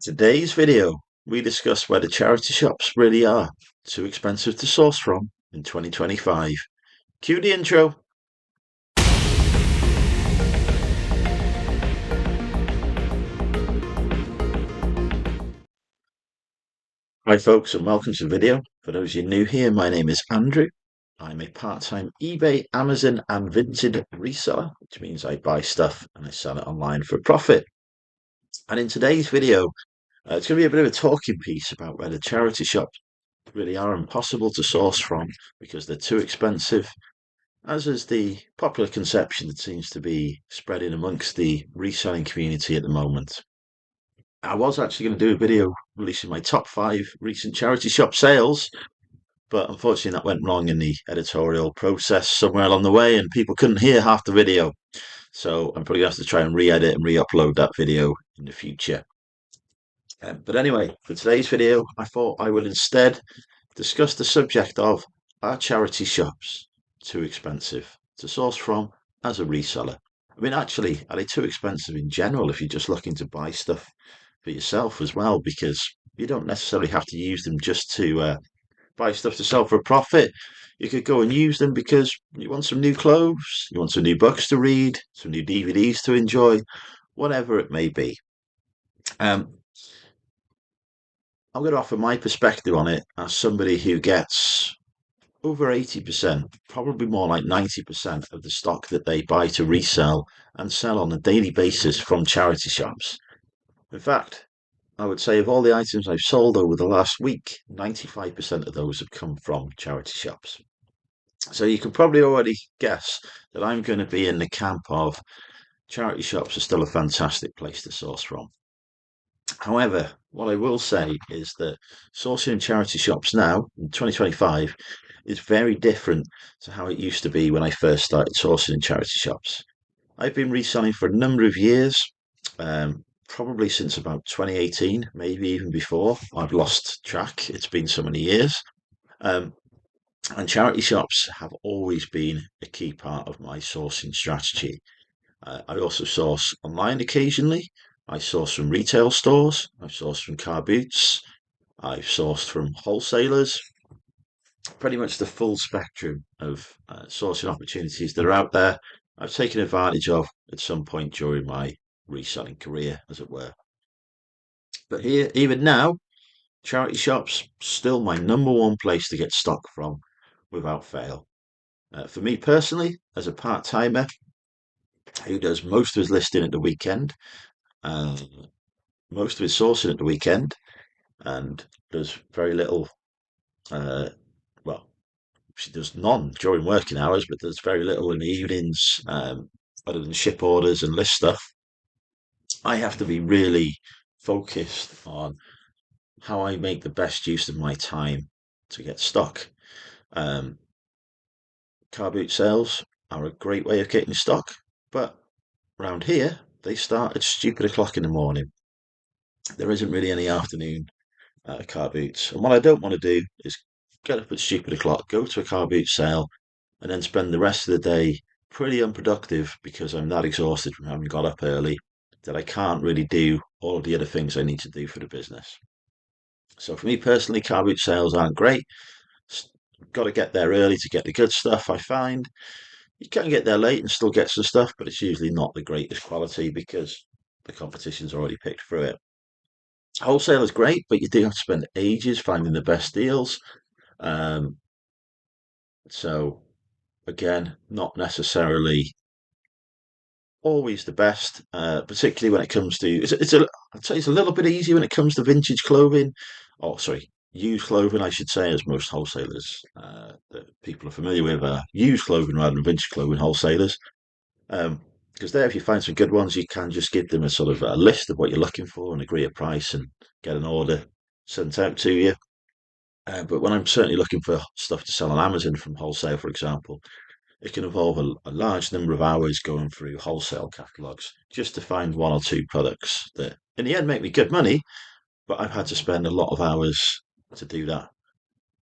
Today's video, we discuss whether charity shops really are too expensive to source from in 2025. Cue the intro. Hi folks, and welcome to the video. For those of you new here, my name is Andrew. I'm a part-time eBay, Amazon and Vinted reseller, which means I buy stuff and I sell it online for a profit. And in today's video, it's going to be a bit of a talking piece about whether charity shops really are impossible to source from because they're too expensive, as is the popular conception that seems to be spreading amongst the reselling community at the moment. I was actually going to do a video releasing my top 5 recent charity shop sales, but unfortunately that went wrong in the editorial process somewhere along the way and people couldn't hear half the video. So I'm probably going to have to try and re-edit and re-upload that video in the future. But anyway, for today's video, I thought I would instead discuss the subject of, are charity shops too expensive to source from as a reseller? I mean, actually, are they too expensive in general if you're just looking to buy stuff for yourself as well? Because you don't necessarily have to use them just to buy stuff to sell for a profit. You could go and use them because you want some new clothes, you want some new books to read, some new DVDs to enjoy, whatever it may be. Um, I'm going to offer my perspective on it as somebody who gets over 80%, probably more like 90% of the stock that they buy to resell and sell on a daily basis from charity shops. In fact, I would say of all the items I've sold over the last week, 95% of those have come from charity shops. So you can probably already guess that I'm going to be in the camp of charity shops are still a fantastic place to source from. However, what I will say is that sourcing in charity shops now in 2025 is very different to how it used to be when I first started sourcing in charity shops. I've been reselling for a number of years, probably since about 2018, maybe even before. I've lost track. It's been so many years. Um, and charity shops have always been a key part of my sourcing strategy. I also source online occasionally. I source from retail stores. I source from car boots. I've sourced from wholesalers. Pretty much the full spectrum of sourcing opportunities that are out there. I've taken advantage of at some point during my reselling career, as it were. But here, even now, charity shops still my number one place to get stock from, without fail. For me personally, as a part timer who does most of his listing at the weekend, uh, most of his sourcing at the weekend, and does very little. Well, she does none during working hours, but there's very little in the evenings, other than ship orders and list stuff. I have to be really focused on how I make the best use of my time to get stock. Um, Car boot sales are a great way of getting stock, but around here they start at stupid o'clock in the morning. There isn't really any afternoon car boots, and what I don't want to do is get up at stupid o'clock, go to a car boot sale, and then spend the rest of the day pretty unproductive because I'm that exhausted from having got up early that I can't really do all of the other things I need to do for the business. So for me personally, car boot sales aren't great. Got to get there early to get the good stuff, I find. You can get there late and still get some stuff, but it's usually not the greatest quality because the competition's already picked through it. Wholesale is great, but you do have to spend ages finding the best deals. Um, so again, not necessarily always the best, particularly when it comes to I'd say it's a little bit easier when it comes to vintage clothing, or sorry, used clothing, I should say, as most wholesalers that people are familiar with are used clothing rather than vintage clothing wholesalers. Because there, if you find some good ones, you can just give them a sort of a list of what you're looking for and agree a price and get an order sent out to you. But when I'm certainly looking for stuff to sell on Amazon from wholesale, for example, it can involve a large number of hours going through wholesale catalogues just to find one or two products that in the end make me good money, but I've had to spend a lot of hours to do that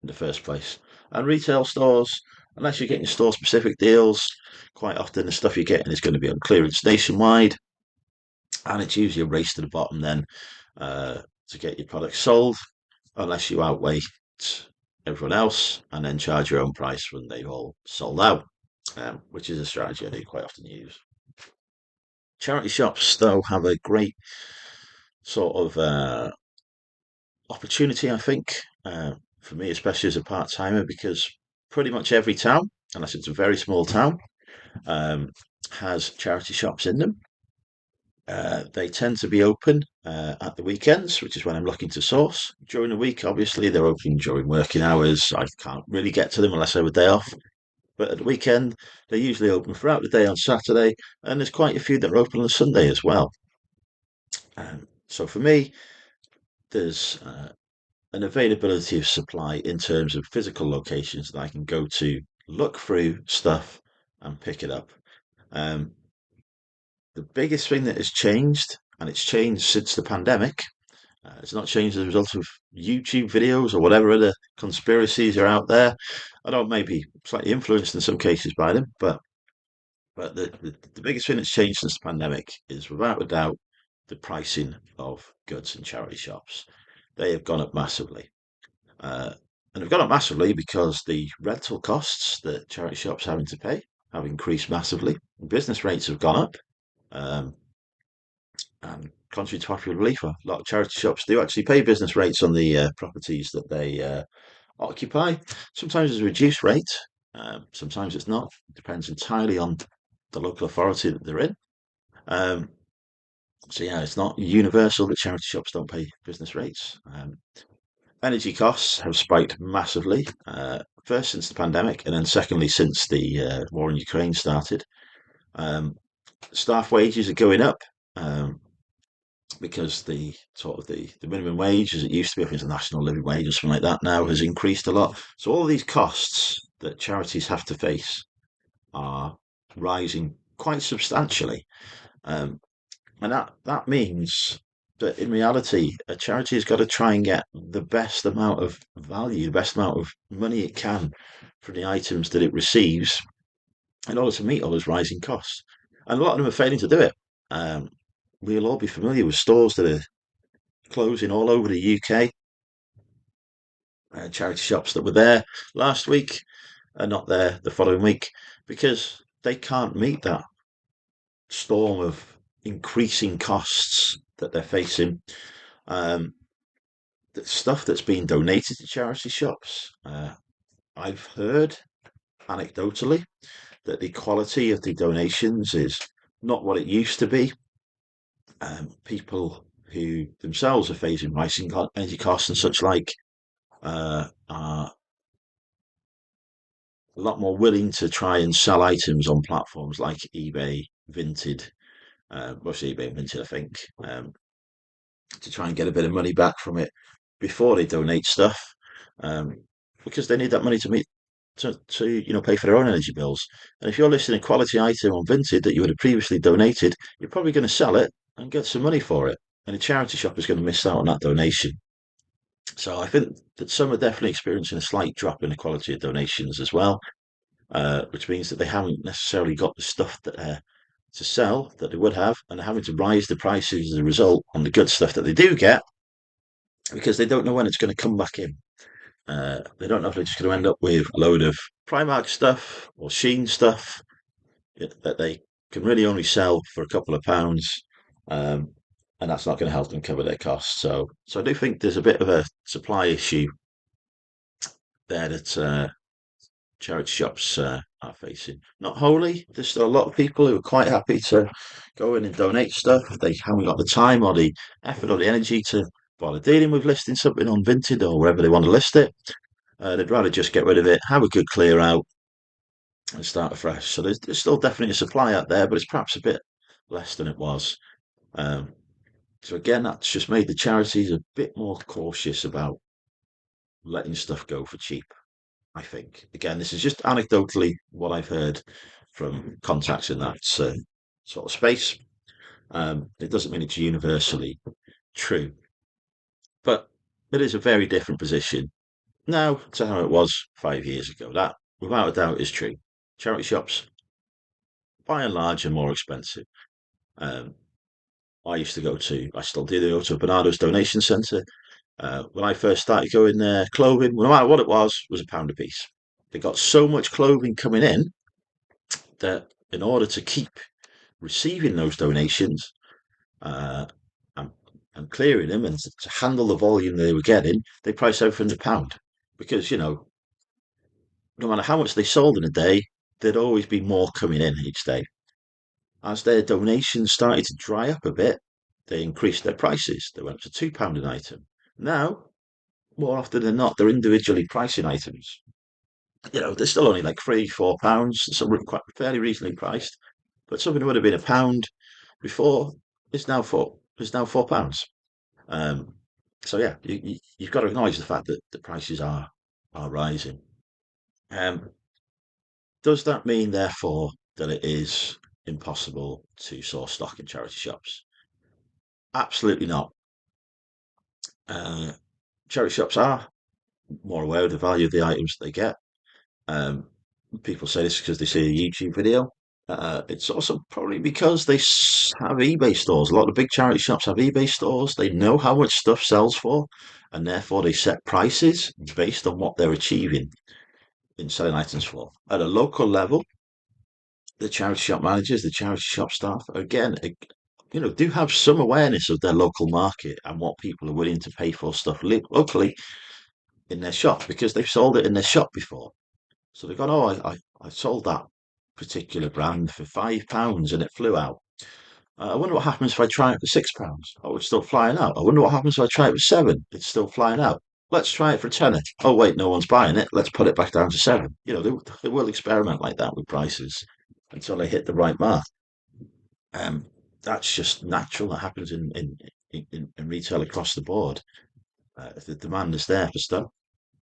in the first place. And retail stores, unless you're getting store specific deals, quite often the stuff you're getting is going to be on clearance nationwide, and it's usually a race to the bottom then to get your product sold, unless you outweigh everyone else and then charge your own price when they've all sold out, which is a strategy I do quite often use. Charity shops, though, have a great sort of opportunity, I think, for me, especially as a part timer, because pretty much every town, unless it's a very small town, um, has charity shops in them. They tend to be open at the weekends, which is when I'm looking to source. During the week, obviously, they're open during working hours. I can't really get to them unless I have a day off. But at the weekend, they're usually open throughout the day on Saturday, and there's quite a few that are open on Sunday as well. So for me, there's an availability of supply in terms of physical locations that I can go to, look through stuff, and pick it up. Um, the biggest thing that has changed, and it's changed since the pandemic, it's not changed as a result of YouTube videos or whatever other conspiracies are out there. I don't maybe slightly influenced in some cases by them, but the biggest thing that's changed since the pandemic is without a doubt the pricing of goods in charity shops. They have gone up massively. Uh, and they've gone up massively because the rental costs that charity shops are having to pay have increased massively. Business rates have gone up. Um, and contrary to popular belief, a lot of charity shops do actually pay business rates on the properties that they occupy. Sometimes it's a reduced rate, sometimes it's not. It depends entirely on the local authority that they're in. Um, so yeah, it's not universal that charity shops don't pay business rates. Energy costs have spiked massively. First since the pandemic, and then secondly since the war in Ukraine started. Um, Staff wages are going up. Because the sort of the minimum wage as it used to be, I think it's a national living wage or something like that now, has increased a lot. So all of these costs that charities have to face are rising quite substantially. Um, and that means that in reality, a charity has got to try and get the best amount of value, the best amount of money it can from the items that it receives in order to meet all those rising costs. And a lot of them are failing to do it. Um, we'll all be familiar with stores that are closing all over the UK. Charity shops that were there last week are not there the following week because they can't meet that storm of increasing costs that they're facing. Um, the stuff that's being donated to charity shops, I've heard anecdotally that the quality of the donations is not what it used to be. People who themselves are facing rising energy costs and such like are a lot more willing to try and sell items on platforms like eBay, Vinted, mostly eBay and Vinted, I think, to try and get a bit of money back from it before they donate stuff, um, because they need that money to meet to pay for their own energy bills. And if you're listing a quality item on Vinted that you would have previously donated, you're probably going to sell it and get some money for it. And a charity shop is going to miss out on that donation. So I think that some are definitely experiencing a slight drop in the quality of donations as well, which means that they haven't necessarily got the stuff that to sell that they would have, and they're having to rise the prices as a result on the good stuff that they do get because they don't know when it's going to come back in. They don't know if they're just going to end up with a load of Primark stuff or Sheen stuff that they can really only sell for a couple of pounds, um, and that's not going to help them cover their costs. So I do think there's a bit of a supply issue there that charity shops are facing. Not wholly. There's still a lot of people who are quite happy to go in and donate stuff. They haven't got the time or the effort or the energy to bother dealing with listing something on Vinted or wherever they want to list it. They'd rather just get rid of it, have a good clear out, and start afresh. So there's still definitely a supply out there, but it's perhaps a bit less than it was. Um, so again, that's just made the charities a bit more cautious about letting stuff go for cheap. I think. Again, this is just anecdotally what I've heard from contacts in that sort of space. It doesn't mean it's universally true, but it is a very different position now to how it was 5 years ago. That, without a doubt, is true. Charity shops, by and large, are more expensive. Um, I still do go to Bernardo's donation centre. When I first started going there, clothing, no matter what it was a pound a piece. They got so much clothing coming in that in order to keep receiving those donations, uh, and, and clearing them and to handle the volume they were getting, they priced everything a pound because, no matter how much they sold in a day, there'd always be more coming in each day. As their donations started to dry up a bit, they increased their prices. They went up to £2 an item. Now, more often than not, they're individually pricing items. They're still only like £3, £4, some quite fairly reasonably priced. But something that would have been a pound before is now £4. Um, so yeah, you've got to acknowledge the fact that the prices are rising. Um, does that mean, therefore, that it is impossible to source stock in charity shops? Absolutely not. Uh, Charity shops are more aware of the value of the items they get. Um, People say this because they see a YouTube video. It's also probably because they have eBay stores. A lot of the big charity shops have eBay stores. They know how much stuff sells for, and therefore they set prices based on what they're achieving in selling items for. At a local level, the charity shop managers, the charity shop staff, again, do have some awareness of their local market and what people are willing to pay for stuff locally in their shop because they've sold it in their shop before. So they've gone, oh, I sold that particular brand for £5 and it flew out. I wonder what happens if I try it for £6. Oh, it's still flying out. I wonder what happens if I try it for seven. It's still flying out. Let's try it for a tenner. Oh, wait, no one's buying it. Let's put it back down to seven. They will experiment like that with prices until they hit the right mark. Um, that's just natural. That happens in retail across the board. If the demand is there for stuff,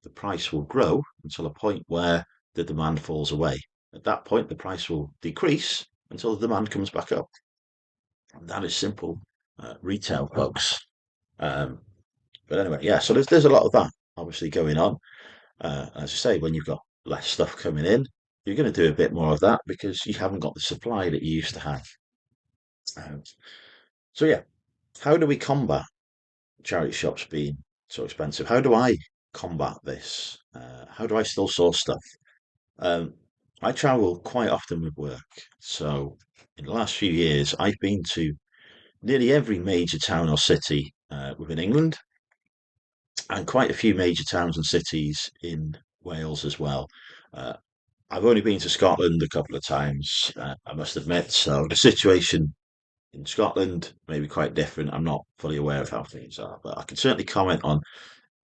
the price will grow until a point where the demand falls away. At that point, the price will decrease until the demand comes back up. And that is simple retail, folks. Um, but anyway, yeah. So there's a lot of that obviously going on. As I say, when you've got less stuff coming in, you're going to do a bit more of that because you haven't got the supply that you used to have. Um, so yeah, how do we combat charity shops being so expensive? How do I combat this? How do I still source stuff? Um, I travel quite often with work. So in the last few years, I've been to nearly every major town or city within England and quite a few major towns and cities in Wales as well. Uh, I've only been to Scotland a couple of times, I must admit. So the situation in Scotland may be quite different. I'm not fully aware of how things are, but I can certainly comment on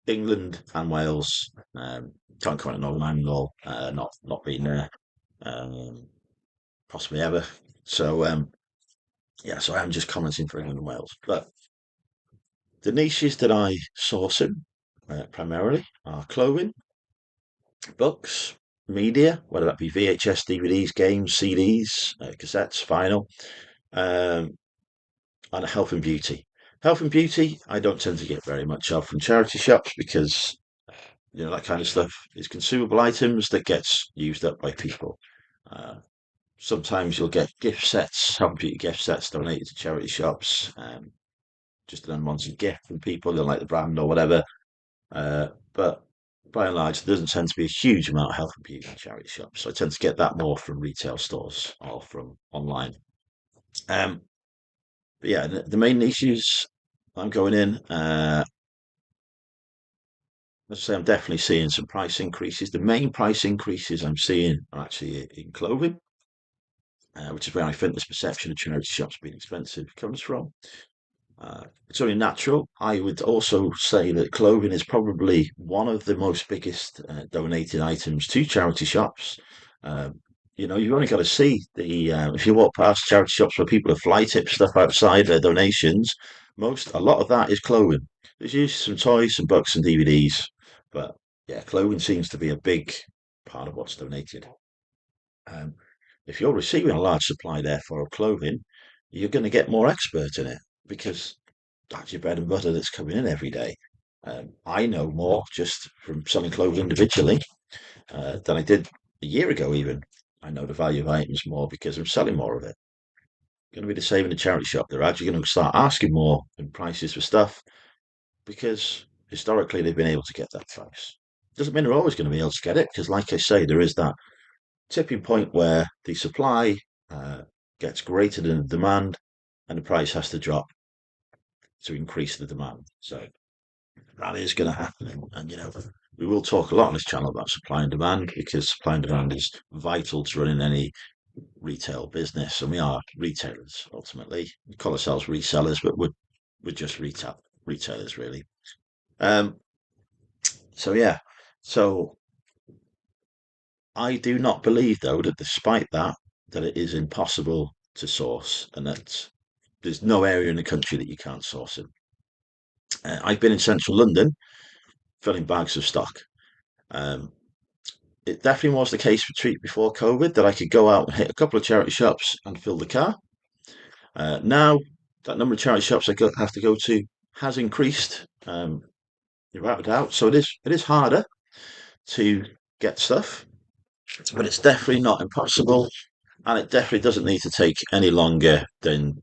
England and Wales. Can't comment on Northern Ireland at all. Not been there. Um, Possibly ever. So yeah, so I'm just commenting for England and Wales. But the niches that I source in primarily are clothing, books, media, whether that be VHS, DVDs, games, CDs, cassettes, vinyl, um, and health and beauty. Health and beauty, I don't tend to get very much of from charity shops because that kind of stuff is consumable items that gets used up by people. Uh, Sometimes you'll get gift sets, health and beauty gift sets donated to charity shops. Just an unwanted gift from people, they don't like the brand or whatever. But by and large, there doesn't tend to be a huge amount of health and beauty in charity shops. So I tend to get that more from retail stores or from online. Um, but yeah, the main niches I'm going in, let's say I'm definitely seeing some price increases. The main price increases I'm seeing are actually in clothing, which is where I think this perception of charity shops being expensive comes from. It's only natural. I would also say that clothing is probably one of the most biggest donated items to charity shops. You've only got to see if you walk past charity shops where people have fly tip stuff outside their donations. A lot of that is clothing. There's usually some toys, some books, and DVDs, but yeah, clothing seems to be a big part of what's donated. Um, if you're receiving a large supply, therefore, of clothing, you're going to get more expert in it because that's your bread and butter that's coming in every day. I know more just from selling clothes individually than I did a year ago, even. I know the value of items more because I'm selling more of it. going to be the same in the charity shop. They're actually going to start asking more in prices for stuff because historically they've been able to get that price. Doesn't mean they're always going to be able to get it because, like I say, there is that tipping point where the supply uh, gets greater than the demand and the price has to drop to increase the demand. So that is going to happen. And, we will talk a lot on this channel about supply and demand because supply and demand is vital to running any retail business. And we are retailers ultimately. We call ourselves resellers, but we're just retailers really. Um, so yeah, so I do not believe though that despite that it is impossible to source and that there's no area in the country that you can't source in. I've been in central London filling bags of stock. Um, it definitely was the case before COVID that I could go out and hit a couple of charity shops and fill the car. Now that number of charity shops have to go to has increased, without a doubt. So it is harder to get stuff, but it's definitely not impossible, and it definitely doesn't need to take any longer than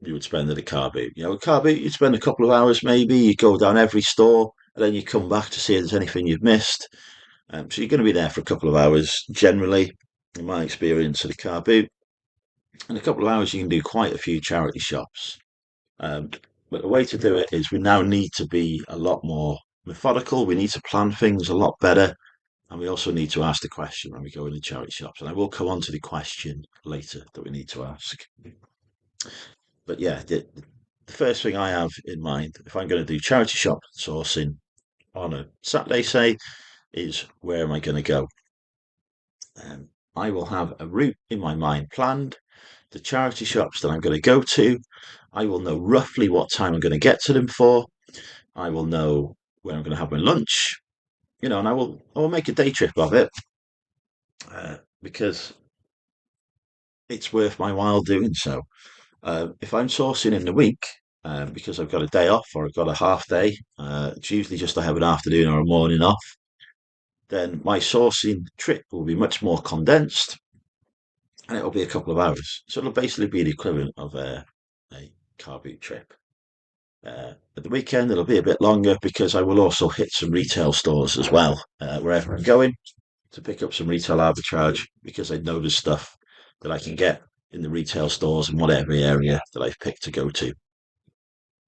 you would spend at a car boot. A car boot you'd spend a couple of hours maybe. You go down every store, and then you come back to see if there's anything you've missed. So you're going to be there for a couple of hours generally, in my experience at a car boot. In a couple of hours, you can do quite a few charity shops. Um, but the way to do it is we now need to be a lot more methodical. We need to plan things a lot better. And we also need to ask the question when we go into charity shops. And I will come on to the question later that we need to ask. But yeah, the first thing I have in mind, if I'm going to do charity shop sourcing on a Saturday, say, is where am I going to go? I will have a route in my mind planned. The charity shops that I'm going to go to, I will know roughly what time I'm going to get to them for. I will know where I'm going to have my lunch, and I will make a day trip of it because it's worth my while doing so. If I'm sourcing in the week, because I've got a day off or I've got a half day, it's usually just I have an afternoon or a morning off, then my sourcing trip will be much more condensed and it'll be a couple of hours. So it'll basically be the equivalent of a car boot trip. At the weekend, it'll be a bit longer because I will also hit some retail stores as well, wherever I'm going to pick up some retail arbitrage because I know there's stuff that I can get in the retail stores in whatever area that I've picked to go to.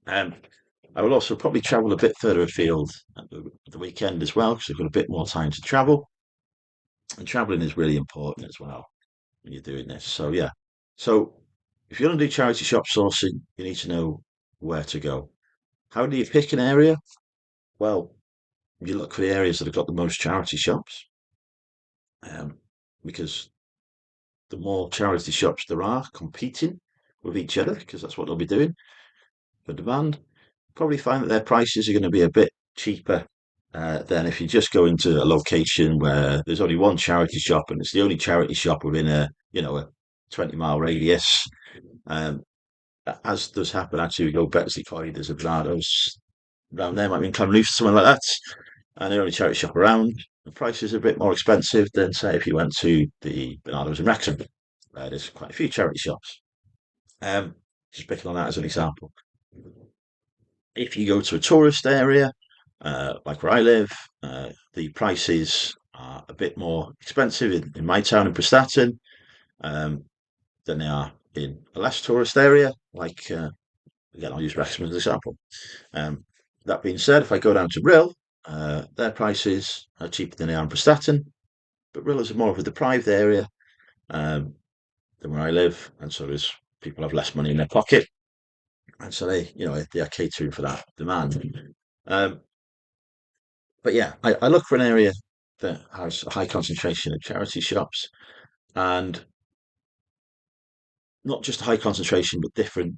Um, I will also probably travel a bit further afield at the weekend as well because I've got a bit more time to travel. And traveling is really important as well when you're doing this. So yeah. So if you're going to do charity shop sourcing, you need to know where to go. How do you pick an area? Well, you look for the areas that have got the most charity shops, um, because the more charity shops there are competing with each other, because that's what they'll be doing for demand, probably find that their prices are going to be a bit cheaper than if you just go into a location where there's only one charity shop and it's the only charity shop within a 20-mile radius. Um, as does happen, actually, we go Bexley College, there's a Bernardo's around there, might be in Clonloof, something like that, and the only charity shop around. The price is a bit more expensive than, say, if you went to the Bernardo's in Wrexham. There's quite a few charity shops. Um, just picking on that as an example. If you go to a tourist area, like where I live, the prices are a bit more expensive in my town in Prestatyn um, than they are in a less tourist area. Like again, I'll use Wrexham as an example. Um, that being said, if I go down to Rill, their prices are cheaper than they are in Prestatyn, but Rill is more of a deprived area um, than where I live, and so there's people have less money in their pocket, and so they are catering for that demand. Um, but yeah, I look for an area that has a high concentration of charity shops, and not just a high concentration, but different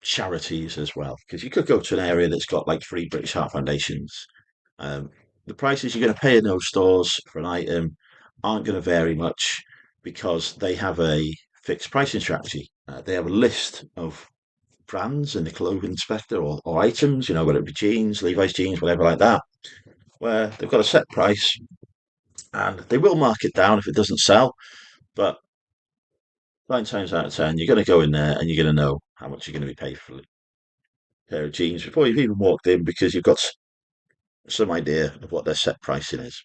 charities as well. Because you could go to an area that's got like three British Heart Foundations. Um, the prices you're going to pay in those stores for an item aren't going to vary much because they have a fixed pricing strategy. They have a list of brands in the clothing sector or items, whether it be jeans, Levi's jeans, whatever like that, where they've got a set price and they will mark it down if it doesn't sell. But Nine times out of ten, you're going to go in there and you're going to know how much you're going to be paid for a pair of jeans before you've even walked in because you've got some idea of what their set pricing is.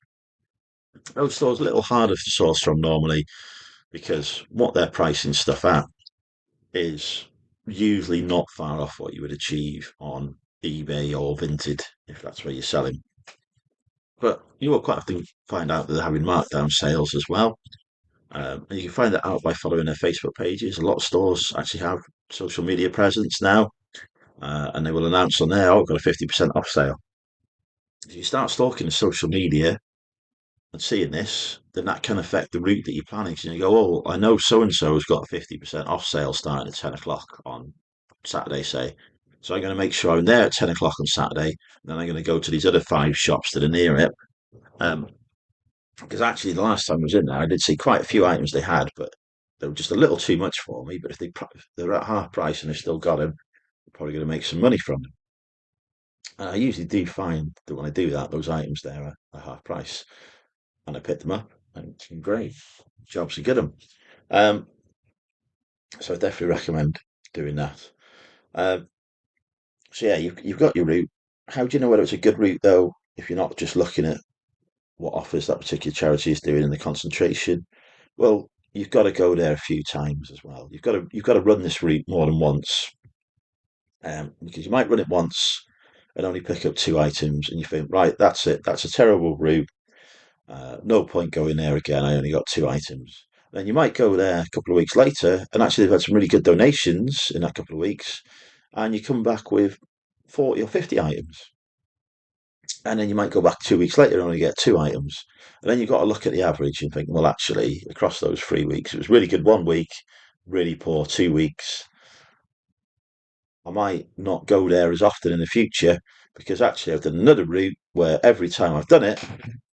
Those stores are a little harder to source from normally because what they're pricing stuff at is usually not far off what you would achieve on eBay or Vinted if that's where you're selling. But you will quite often find out that they're having markdown sales as well. And you can find that out by following their Facebook pages. A lot of stores actually have social media presence now, and they will announce on there, "Oh, I've got a 50% off sale." If you start stalking the social media and seeing this, then that can affect the route that you're planning. So you go, "Oh, I know so and so has got a 50% off sale starting at 10 o'clock on Saturday, say. So I'm going to make sure I'm there at 10 o'clock on Saturday. And then I'm going to go to these other five shops that are near it." Um, because actually, the last time I was in there, I did see quite a few items they had, but they were just a little too much for me. But if they're at half price and they've still got them, I'm probably going to make some money from them. And I usually do find that when I do that, those items there are half price, and I pick them up, and great, jobs are good. 'Em. Um, so I definitely recommend doing that. Um, so yeah, you've got your route. How do you know whether it's a good route though? If you're not just looking at what offers that particular charity is doing in the concentration, well, you've got to go there a few times as well. You've got to run this route more than once, because you might run it once and only pick up two items, and you think, right, that's it, that's a terrible route. No point going there again. I only got two items. Then you might go there a couple of weeks later, and actually they've had some really good donations in that couple of weeks, and you come back with 40 or 50 items. And then you might go back 2 weeks later and only get two items. And then you've got to look at the average and think, well, actually, across those 3 weeks, it was really good 1 week, really poor 2 weeks. I might not go there as often in the future because actually I've done another route where every time I've done it,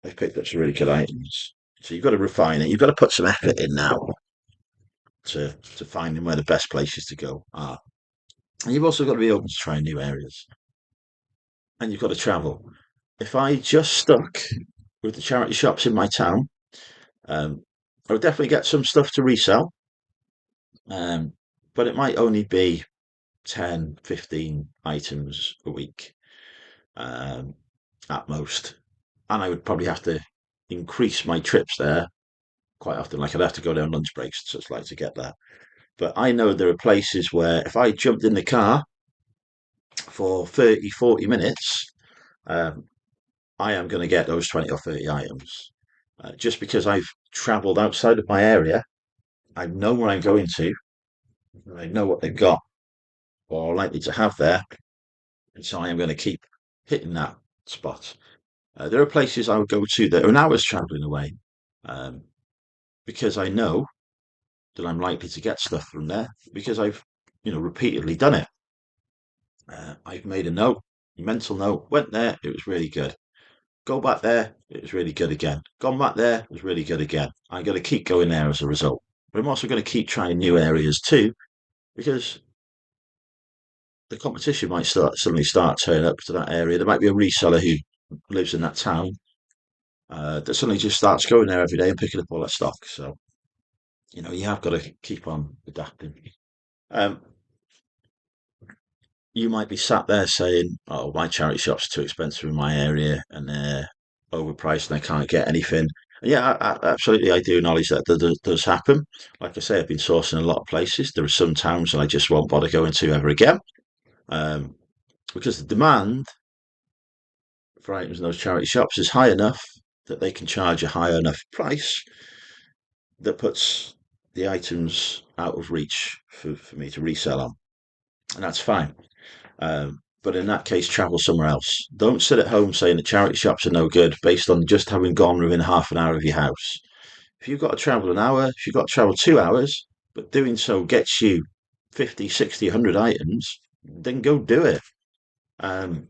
I've picked up some really good items. So you've got to refine it. You've got to put some effort in now to finding where the best places to go are. And you've also got to be open to trying new areas. And you've got to travel. If I just stuck with the charity shops in my town, I would definitely get some stuff to resell, um, but it might only be 10, 15 items a week, um, at most. And I would probably have to increase my trips there quite often. Like I'd have to go down lunch breaks and such like to get there. But I know there are places where if I jumped in the car for 30, 40 minutes, um, I am going to get those 20 or 30 items. Just because I've travelled outside of my area, I know where I'm going to, I know what they've got or are likely to have there, and so I am going to keep hitting that spot. There are places I would go to that are an hour's travelling away, um, because I know that I'm likely to get stuff from there because I've, repeatedly done it. I've made a note, a mental note, went there, it was really good. Go back there, it was really good again. Gone back there, it was really good again. I'm going to keep going there as a result. But I'm also going to keep trying new areas too because the competition might suddenly start turning up to that area. There might be a reseller who lives in that town, that suddenly just starts going there every day and picking up all that stock. So you have got to keep on adapting. Um, you might be sat there saying, "Oh, my charity shop's too expensive in my area, and they're overpriced, and I can't get anything." And yeah, absolutely, I do acknowledge that does happen. Like I say, I've been sourcing a lot of places. There are some towns that I just won't bother going to ever again, um, because the demand for items in those charity shops is high enough that they can charge a high enough price that puts the items out of reach for me to resell on. And that's fine. But in that case, travel somewhere else. Don't sit at home saying the charity shops are no good based on just having gone within half an hour of your house. If you've got to travel an hour, if you've got to travel 2 hours, but doing so gets you 50, 60, 100 items, then go do it. Um,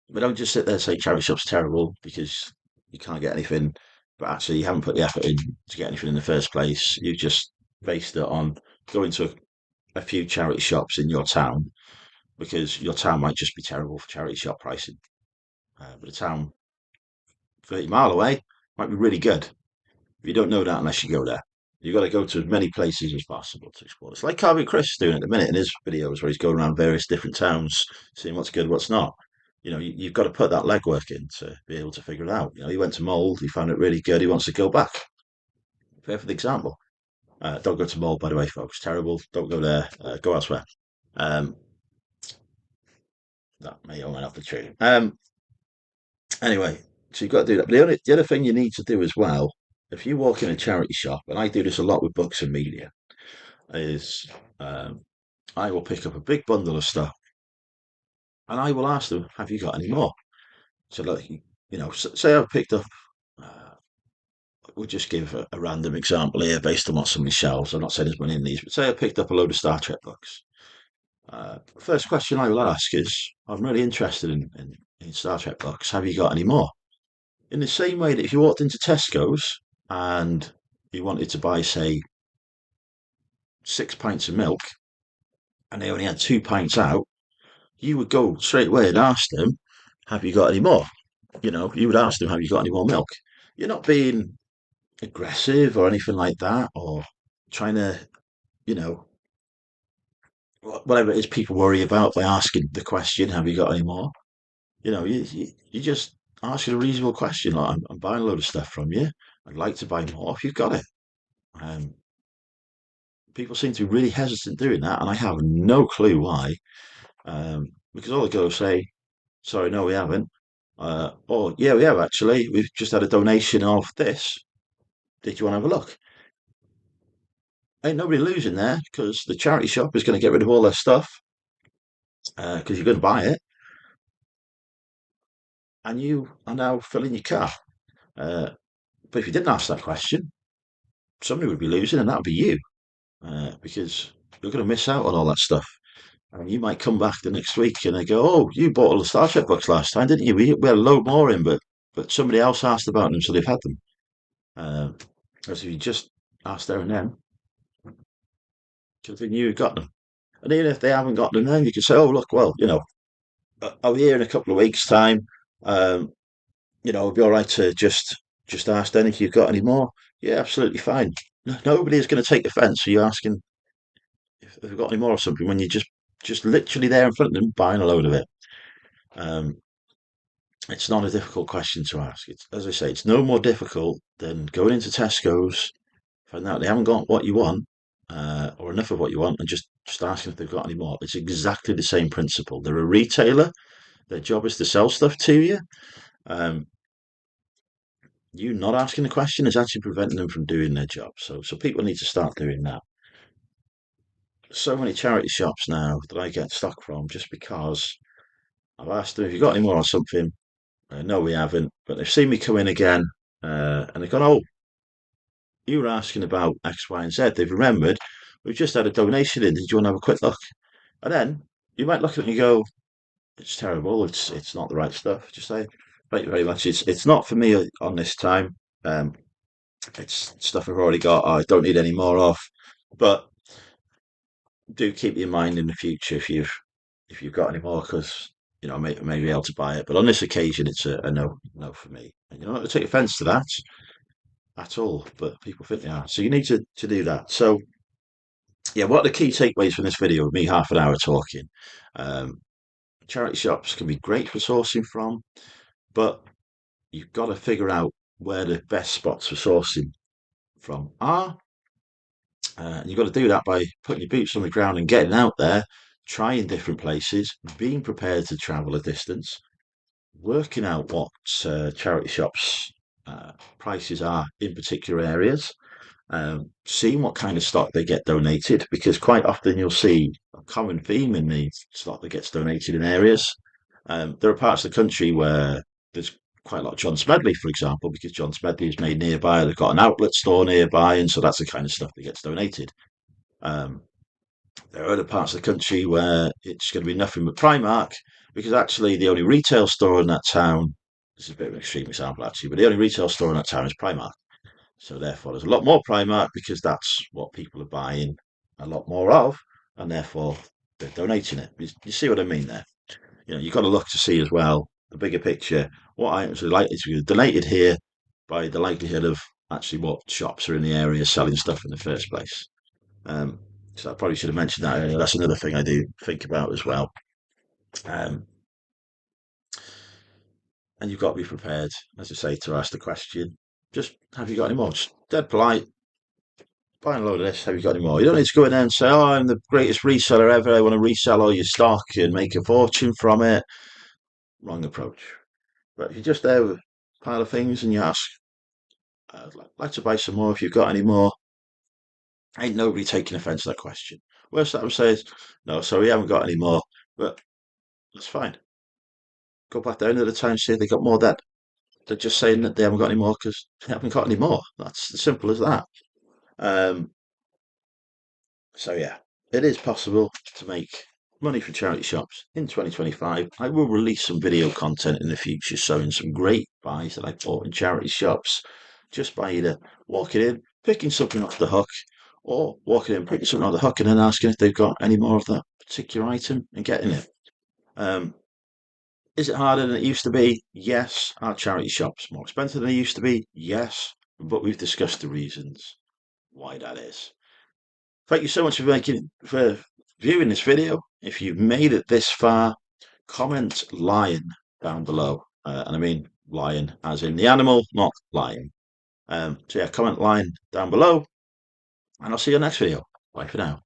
but don't just sit there and say charity shop's terrible because you can't get anything, but actually you haven't put the effort in to get anything in the first place. You just based it on going to a few charity shops in your town because your town might just be terrible for charity shop pricing. But a town 30 mile away might be really good. You don't know that unless you go there. You've got to go to as many places as possible to explore. It's like Carving Chris doing at the minute in his videos where he's going around various different towns, seeing what's good, what's not. You've got to put that legwork in to be able to figure it out. He went to Mold, he found it really good, he wants to go back. Perfect example. Don't go to Mold, by the way, folks. Terrible. Don't go there. Go elsewhere. Um, that may or may not be true. Anyway, so you've got to do that. But the other thing you need to do as well, if you walk in a charity shop, and I do this a lot with books and media, is um, I will pick up a big bundle of stuff and I will ask them, "Have you got any more?" So, look, say I've picked up. Uh, we'll just give a random example here based on what's on my shelves. I'm not saying there's money in these, but say I picked up a load of Star Trek books. First question I will ask is, "I'm really interested in Star Trek books. Have you got any more?" In the same way that if you walked into Tesco's and you wanted to buy, say, 6 pints of milk, and they only had 2 pints out, you would go straight away and ask them, "Have you got any more?" You would ask them, "Have you got any more milk?" You're not being aggressive or anything like that, or trying to, you know, whatever it is people worry about by asking the question, "Have you got any more?" You just ask a reasonable question like, I'm buying a load of stuff from you. I'd like to buy more if you've got it. Um, People seem to be really hesitant doing that, and I have no clue why. Because all they go say, "Sorry, no, we haven't." Or, "Yeah, we have actually. We've just had a donation of this. Did you want to have a look?" Ain't nobody losing there because the charity shop is going to get rid of all their stuff because you're going to buy it, and you are now filling your car. Uh, but if you didn't ask that question, somebody would be losing, and that would be you because you're going to miss out on all that stuff. And you might come back the next week and they go, "Oh, you bought all the Star Trek books last time, didn't you? We had a load more in, but somebody else asked about them, so they've had them." Whereas if you just asked there and then, because they knew you got them. And even if they haven't got them, then you can say, "Oh, look, well, I'll be here in a couple of weeks' time. Um, it'd be all right to just ask then if you've got any more." Yeah, absolutely fine. Nobody is going to take offence for you asking if they've got any more or something when you're just literally there in front of them buying a load of it. Um, it's not a difficult question to ask. It's, as I say, it's no more difficult than going into Tesco's, find out they haven't got what you want or enough of what you want, and just asking if they've got any more. It's exactly the same principle. They're a retailer. Their job is to sell stuff to you. Um, you not asking the question is actually preventing them from doing their job. So people need to start doing that. So many charity shops now that I get stock from just because I've asked them, "Have you got any more or something?" No, we haven't. But they've seen me come in again, and they've gone, "Oh, you were asking about X, Y, and Z." They've remembered we've just had a donation in. Did you want to have a quick look? And then you might look at it and you go, "It's terrible. It's not the right stuff." Just say, "Thank you very much. It's not for me on this time. Um, it's stuff I've already got. I don't need any more of. But do keep in mind in the future if you've got any more because." I may be able to buy it, but on this occasion, it's a no, no for me. And you're not going to take offence to that at all, but people think they are. So you need to do that. So yeah, what are the key takeaways from this video with me half an hour talking? Um, Charity shops can be great for sourcing from, but you've got to figure out where the best spots for sourcing from are. And you've got to do that by putting your boots on the ground and getting out there, trying different places, being prepared to travel a distance, working out what charity shops prices are in particular areas, seeing what kind of stock they get donated, because quite often you'll see a common theme in the stock that gets donated in areas. There are parts of the country where there's quite a lot of John Smedley, for example, because John Smedley is made nearby. They've got an outlet store nearby, and so that's the kind of stuff that gets donated. Um, there are other parts of the country where it's going to be nothing but Primark, because actually the only retail store in that town, this is a bit of an extreme example actually, but the only retail store in that town is Primark. So therefore, there's a lot more Primark because that's what people are buying a lot more of, and therefore they're donating it. You see what I mean there? You've got to look to see as well the bigger picture. What items are likely to be donated here by the likelihood of actually what shops are in the area selling stuff in the first place. Um, so I probably should have mentioned that earlier. That's another thing I do think about as well. Um, and you've got to be prepared, as I say, to ask the question. Just have you got any more? Just dead polite. Buy a load of this. Have you got any more? You don't need to go in there and say, "Oh, I'm the greatest reseller ever. I want to resell all your stock and make a fortune from it." Wrong approach. But if you're just there with a pile of things and you ask, "I'd like to buy some more. If you've got any more," ain't nobody taking offence to that question. Worst that I would say is, "No, sorry, we haven't got any more." But that's fine. Go back there another time, see if they got more then. They're just saying that they haven't got any more because they haven't got any more. That's as simple as that. Um, so yeah, it is possible to make money from charity shops in 2025. I will release some video content in the future showing some great buys that I bought in charity shops just by either walking in, picking something off the hook, or walking in, picking something off the hook, and then asking if they've got any more of that particular item and getting it. Um, Is it harder than it used to be? Yes. Are charity shops more expensive than they used to be? Yes. But we've discussed the reasons why that is. Thank you so much for viewing this video. If you've made it this far, comment lion down below. And I mean lion as in the animal, not lion. So yeah, comment lion down below, and I'll see you next video. Bye for now.